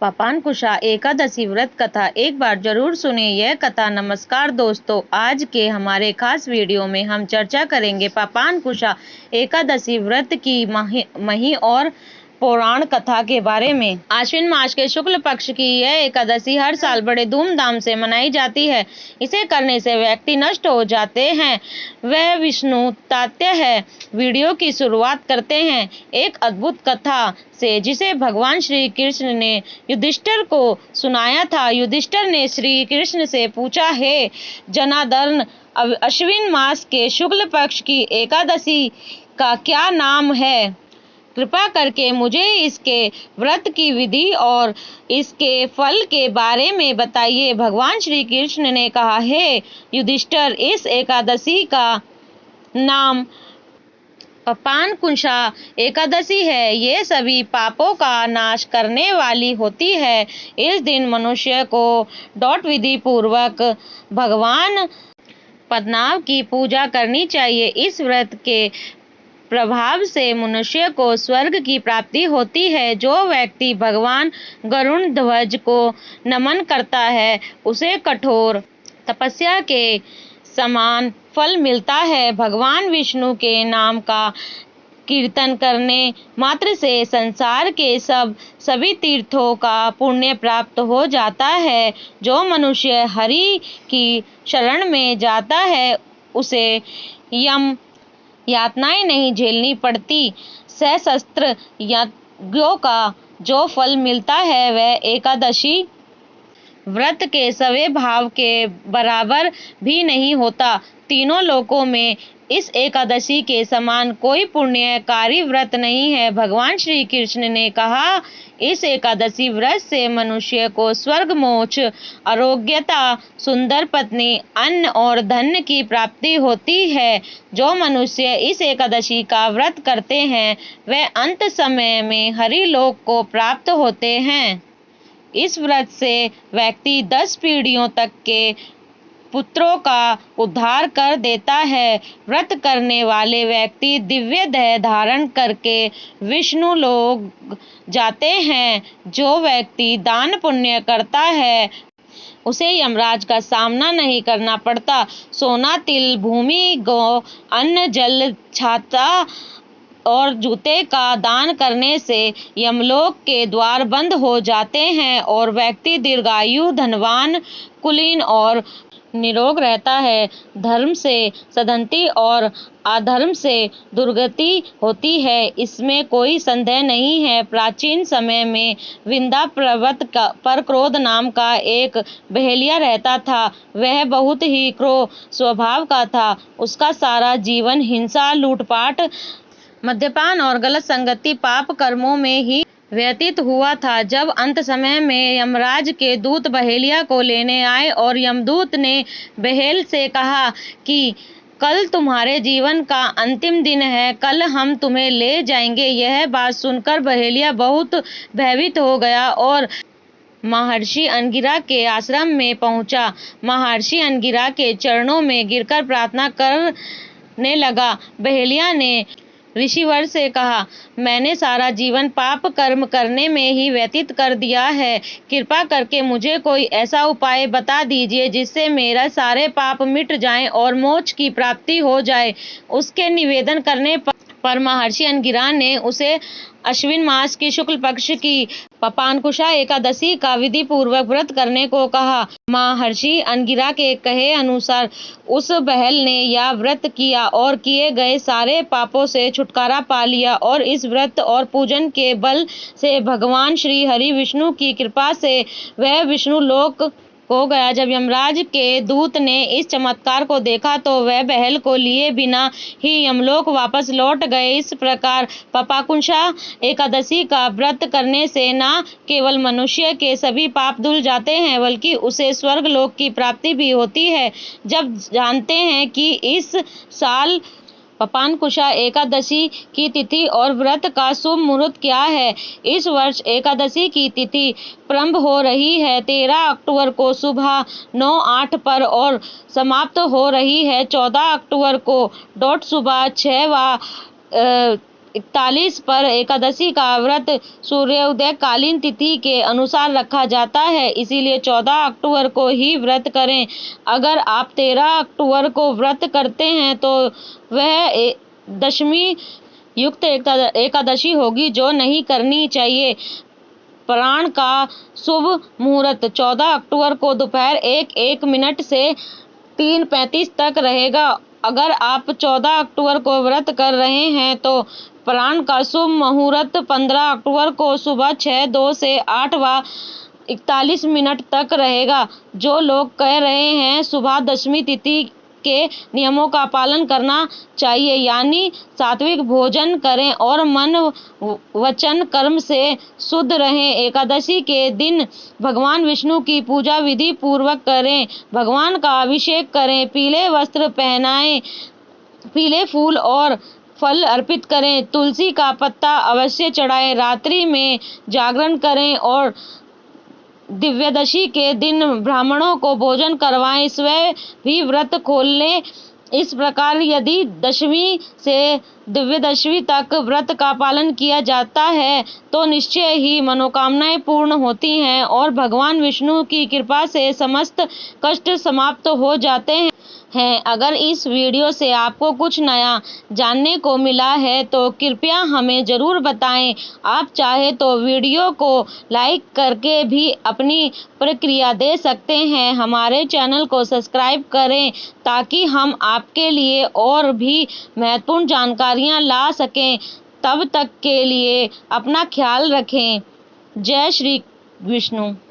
पापांकुशा एकादशी व्रत कथा एक बार जरूर सुने यह कथा। नमस्कार दोस्तों, आज के हमारे खास वीडियो में हम चर्चा करेंगे पापांकुशा एकादशी व्रत की मही और पौराण कथा के बारे में। आश्विन मास के शुक्ल पक्ष की यह एकादशी हर साल बड़े धूमधाम से मनाई जाती है। इसे करने से व्यक्ति नष्ट हो जाते हैं। वह विष्णु तात्या है। वीडियो की शुरुआत करते हैं एक अद्भुत कथा से, जिसे भगवान श्री कृष्ण ने युधिष्ठिर को सुनाया था। युधिष्ठिर ने श्री कृष्ण से पूछा, हे जनार्दन, अश्विन मास के शुक्ल पक्ष की एकादशी का क्या नाम है? कृपा करके मुझे इसके व्रत की विधि और इसके फल के बारे में बताइए। भगवान श्री कृष्ण ने कहा, हे युधिष्ठिर, इस एकादशी का नाम पापांकुशा एकादशी है। ये सभी पापों का नाश करने वाली होती है। इस दिन मनुष्य को दौड़ विधि पूर्वक भगवान पद्मनाभ की पूजा करनी चाहिए। इस व्रत के प्रभाव से मनुष्य को स्वर्ग की प्राप्ति होती है। जो व्यक्ति भगवान गरुड़ ध्वज को नमन करता है, उसे कठोर तपस्या के समान फल मिलता है। भगवान विष्णु के नाम का कीर्तन करने मात्र से संसार के सभी तीर्थों का पुण्य प्राप्त हो जाता है। जो मनुष्य हरि की शरण में जाता है, उसे यम यातनाएं नहीं झेलनी पड़ती। सशस्त्र यज्ञों का जो फल मिलता है, वह एकादशी व्रत के सवे भाव के बराबर भी नहीं होता। तीनों लोकों में इस एकादशी के समान कोई पुण्यकारी व्रत नहीं है। भगवान श्री कृष्ण ने कहा, इस एकादशी व्रत से मनुष्य को स्वर्ग, मोक्ष, आरोग्यता, सुंदर पत्नी, अन्न और धन की प्राप्ति होती है। जो मनुष्य इस एकादशी का व्रत करते हैं, वे अंत समय में हरि लोक को प्राप्त होते हैं। इस व्रत से व्यक्ति 10 पीढ़ियों तक के पुत्रों का उद्धार कर देता है। व्रत करने वाले व्यक्ति दिव्य देह धारण करके विष्णु लोक जाते हैं। जो व्यक्ति दान पुण्य करता है, उसे यमराज का सामना नहीं करना पड़ता। सोना, तिल, भूमि, गौ, अन्न, जल, छाता और जूते का दान करने से यमलोक के द्वार बंद हो जाते हैं और व्यक्ति दीर्घायु, धनवान, कुलीन और निरोग रहता है। धर्म से सद्गति और अधर्म से दुर्गति होती है, इसमें कोई संदेह नहीं है। प्राचीन समय में विंध्य पर्वत पर क्रोध नाम का एक बहेलिया रहता था। वह बहुत ही क्रूर स्वभाव का था। उसका सारा जीवन हिंसा, लूटपाट, मद्यपान और गलत संगति पाप कर्मों में ही व्यतीत हुआ था। जब अंत समय में यमराज के दूत बहेलिया को लेने आए और यमदूत ने बहेल से कहा कि कल तुम्हारे जीवन का अंतिम दिन है, कल हम तुम्हें ले जाएंगे। यह बात सुनकर बहेलिया बहुत भयभीत हो गया और महर्षि अंगिरा के आश्रम में पहुंचा। महर्षि अंगिरा के चरणों में गिरकर प्रार्थना करने लगा। बहेलिया ने ऋषिवर से कहा, मैंने सारा जीवन पाप कर्म करने में ही व्यतीत कर दिया है। कृपा करके मुझे कोई ऐसा उपाय बता दीजिए जिससे मेरा सारे पाप मिट जाएं और मोक्ष की प्राप्ति हो जाए। उसके निवेदन करने पर महर्षि अंगिरा ने उसे अश्विन मास की शुक्ल पक्ष की पापांकुशा एकादशी का विधि पूर्वक व्रत करने को कहा। महर्षि अंगिरा के कहे अनुसार उस बहल ने यह व्रत किया और किए गए सारे पापों से छुटकारा पा लिया और इस व्रत और पूजन के बल से भगवान श्री हरि विष्णु की कृपा से वह विष्णु लोक हो गया। जब यमराज के दूत ने इस चमत्कार को देखा तो वह बहल को लिए बिना ही यमलोक वापस लौट गए। इस प्रकार पापांकुशा एकादशी का व्रत करने से न केवल मनुष्य के सभी पाप धुल जाते हैं, बल्कि उसे स्वर्ग लोक की प्राप्ति भी होती है। जब जानते हैं कि इस साल पापांकुशा एकादशी की तिथि और व्रत का शुभ मुहूर्त क्या है। इस वर्ष एकादशी की तिथि प्रारंभ हो रही है 13 अक्टूबर को सुबह 9:08 पर और समाप्त हो रही है 14 अक्टूबर को सुबह 6 41 पर एकादशी का व्रत सूर्योदय कालीन तिथि के अनुसार रखा जाता है, इसीलिए 14 अक्टूबर को ही व्रत करें। अगर आप 13 अक्टूबर को व्रत करते हैं तो वह दशमी युक्त एकादशी होगी, जो नहीं करनी चाहिए। प्राण का शुभ मुहूर्त 14 अक्टूबर को दोपहर 1:01 से 3:35 तक रहेगा। अगर आप 14 अक्टूबर को व्रत कर रहे हैं तो प्राण का शुभ मुहूर्त 15 अक्टूबर को सुबह 6:02 से 8:41 तक रहेगा। जो लोग कह रहे हैं सुबह दशमी तिथि के नियमों का पालन करना चाहिए, यानी सात्विक भोजन करें और मन वचन कर्म से शुद्ध रहें। एकादशी के दिन भगवान विष्णु की पूजा विधि पूर्वक करें, भगवान का अभिषेक करें, पीले वस्त्र पहनाएं, पीले फूल और फल अर्पित करें, तुलसी का पत्ता अवश्य चढ़ाएं, रात्रि में जागरण करें और दिव्यदशी के दिन ब्राह्मणों को भोजन करवाएं, स्वयं भी व्रत खोल लें। इस प्रकार यदि दशमी से दिव्यदशी तक व्रत का पालन किया जाता है तो निश्चय ही मनोकामनाएं पूर्ण होती हैं और भगवान विष्णु की कृपा से समस्त कष्ट समाप्त हो जाते हैं। अगर इस वीडियो से आपको कुछ नया जानने को मिला है तो कृपया हमें ज़रूर बताएं। आप चाहे तो वीडियो को लाइक करके भी अपनी प्रतिक्रिया दे सकते हैं। हमारे चैनल को सब्सक्राइब करें ताकि हम आपके लिए और भी महत्वपूर्ण जानकारियां ला सकें। तब तक के लिए अपना ख्याल रखें। जय श्री विष्णु।